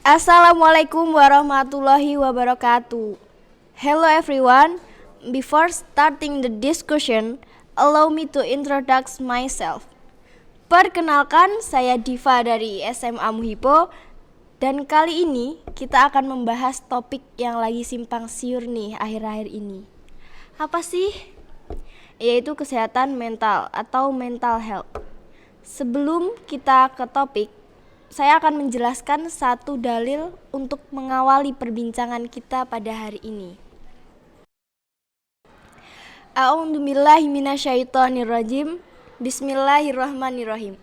Assalamualaikum warahmatullahi wabarakatuh. Hello everyone. Before starting the discussion, allow me to introduce myself. Perkenalkan, saya Diva dari SMA Muhipo. Dan kali ini kita akan membahas topik yang lagi simpang siur nih akhir-akhir ini. Apa sih? Yaitu kesehatan mental atau mental health. Sebelum kita ke topik, saya akan menjelaskan satu dalil untuk mengawali perbincangan kita pada hari ini. A'udzubillahi minasyaitonirrajim. Bismillahirrahmanirrahim.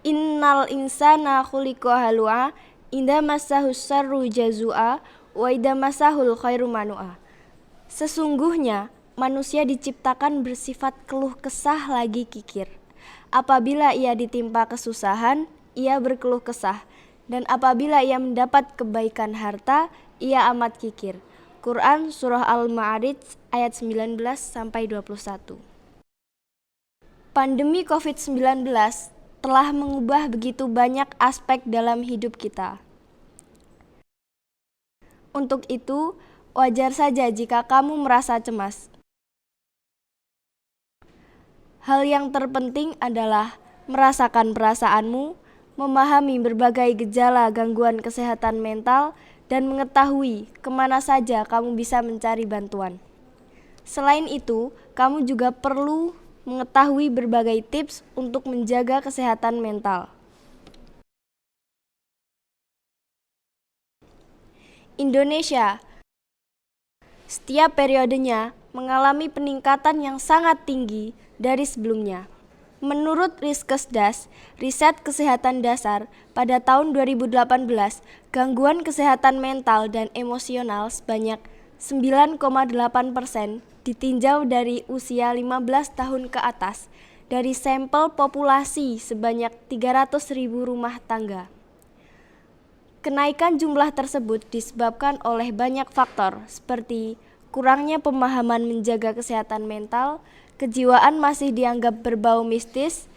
Innal insana khuliqa halu'a idza massahu syarru jazua wa idza massahul khairu manua. Sesungguhnya manusia diciptakan bersifat keluh kesah lagi kikir. Apabila ia ditimpa kesusahan, ia berkeluh kesah, dan apabila ia mendapat kebaikan harta, ia amat kikir. Quran Surah Al-Ma'arij ayat 19-21. Pandemi COVID-19 telah mengubah begitu banyak aspek dalam hidup kita. Untuk itu, wajar saja jika kamu merasa cemas. Hal yang terpenting adalah merasakan perasaanmu, memahami berbagai gejala gangguan kesehatan mental, dan mengetahui kemana saja kamu bisa mencari bantuan. Selain itu, kamu juga perlu mengetahui berbagai tips untuk menjaga kesehatan mental. Indonesia setiap periodenya mengalami peningkatan yang sangat tinggi dari sebelumnya. Menurut Riskesdas, riset kesehatan dasar, pada tahun 2018, gangguan kesehatan mental dan emosional sebanyak 9,8% ditinjau dari usia 15 tahun ke atas dari sampel populasi sebanyak 300.000 rumah tangga. Kenaikan jumlah tersebut disebabkan oleh banyak faktor seperti kurangnya pemahaman menjaga kesehatan mental, kejiwaan masih dianggap berbau mistis,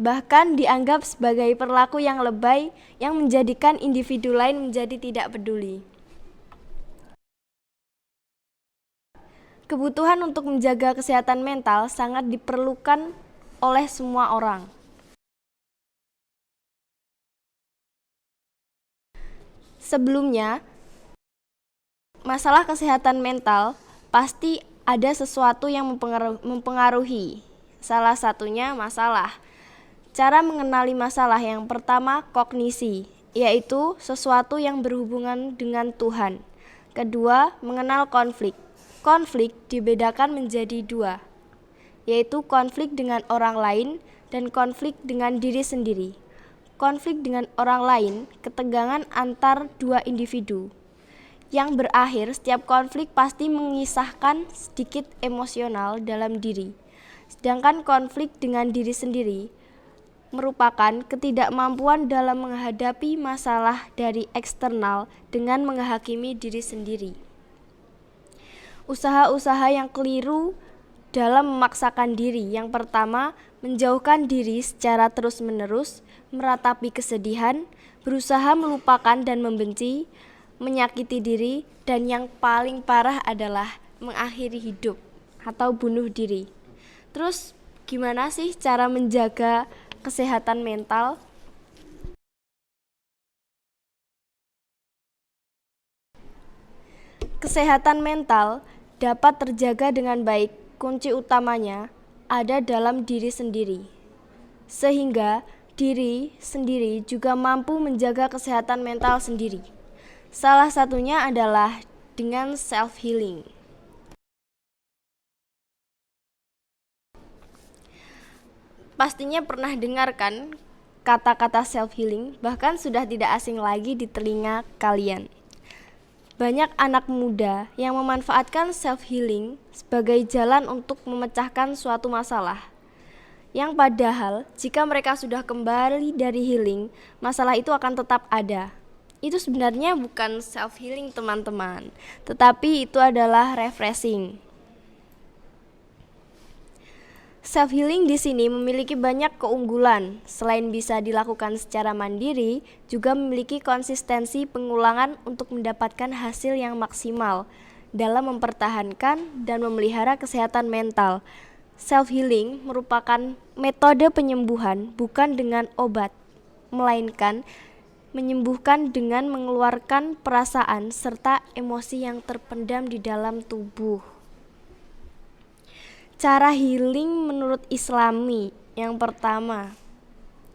bahkan dianggap sebagai perilaku yang lebay yang menjadikan individu lain menjadi tidak peduli. Kebutuhan untuk menjaga kesehatan mental sangat diperlukan oleh semua orang. Sebelumnya, masalah kesehatan mental pasti ada sesuatu yang mempengaruhi. Salah satunya masalah. Cara mengenali masalah yang pertama kognisi, yaitu sesuatu yang berhubungan dengan Tuhan. Kedua, mengenal konflik. Konflik dibedakan menjadi dua, yaitu konflik dengan orang lain dan konflik dengan diri sendiri. Konflik dengan orang lain, ketegangan antar dua individu. Yang berakhir, setiap konflik pasti mengisahkan sedikit emosional dalam diri. Sedangkan konflik dengan diri sendiri merupakan ketidakmampuan dalam menghadapi masalah dari eksternal dengan menghakimi diri sendiri. Usaha-usaha yang keliru dalam memaksakan diri. Yang pertama, menjauhkan diri secara terus-menerus, meratapi kesedihan, berusaha melupakan dan membenci, menyakiti diri, dan yang paling parah adalah mengakhiri hidup atau bunuh diri. Terus gimana sih cara menjaga kesehatan mental? Kesehatan mental dapat terjaga dengan baik. Kunci utamanya ada dalam diri sendiri, sehingga diri sendiri juga mampu menjaga kesehatan mental sendiri. Salah satunya adalah dengan self-healing. Pastinya pernah dengarkan kata-kata self-healing, bahkan sudah tidak asing lagi di telinga kalian. Banyak anak muda yang memanfaatkan self-healing sebagai jalan untuk memecahkan suatu masalah. Yang padahal, jika mereka sudah kembali dari healing, masalah itu akan tetap ada. Itu sebenarnya bukan self-healing, teman-teman, tetapi itu adalah refreshing. Self healing di sini memiliki banyak keunggulan. Selain bisa dilakukan secara mandiri, juga memiliki konsistensi pengulangan untuk mendapatkan hasil yang maksimal dalam mempertahankan dan memelihara kesehatan mental. Self healing merupakan metode penyembuhan bukan dengan obat, melainkan menyembuhkan dengan mengeluarkan perasaan serta emosi yang terpendam di dalam tubuh. Cara healing menurut Islami, yang pertama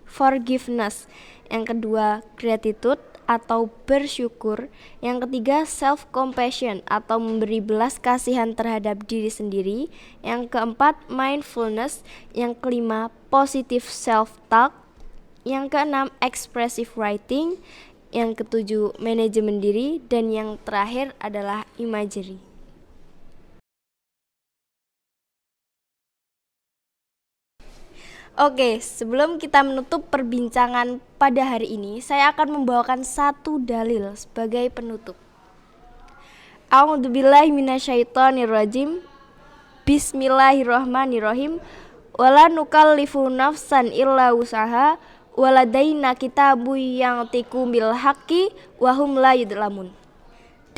forgiveness, yang kedua gratitude atau bersyukur, yang ketiga self compassion atau memberi belas kasihan terhadap diri sendiri, yang keempat mindfulness, yang kelima positive self talk, yang keenam expressive writing, yang ketujuh manajemen diri, dan yang terakhir adalah imagery. Oke, sebelum kita menutup perbincangan pada hari ini, saya akan membawakan satu dalil sebagai penutup. A'udzubillahi minasyaitonirrajim. Bismillahirrahmanirrahim. Wala nukallifu nafsan illa wusaha waladaina kitabun yang tiku bil haqqi wa hum la yudlamun.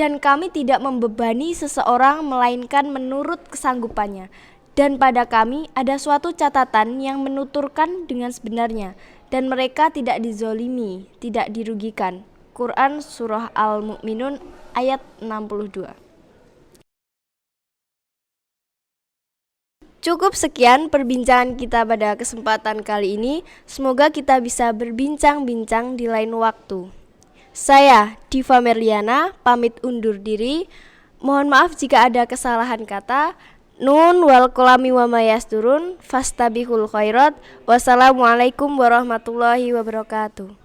Dan kami tidak membebani seseorang melainkan menurut kesanggupannya. Dan pada kami ada suatu catatan yang menuturkan dengan sebenarnya, dan mereka tidak dizolimi, tidak dirugikan. Quran Surah Al-Mu'minun ayat 62. Cukup sekian perbincangan kita pada kesempatan kali ini. Semoga kita bisa berbincang-bincang di lain waktu. Saya Diva Merliana pamit undur diri. Mohon maaf jika ada kesalahan kata. Nun wal kolami wa mayasturun fastabihul khairat. Wassalamualaikum warahmatullahi wabarakatuh.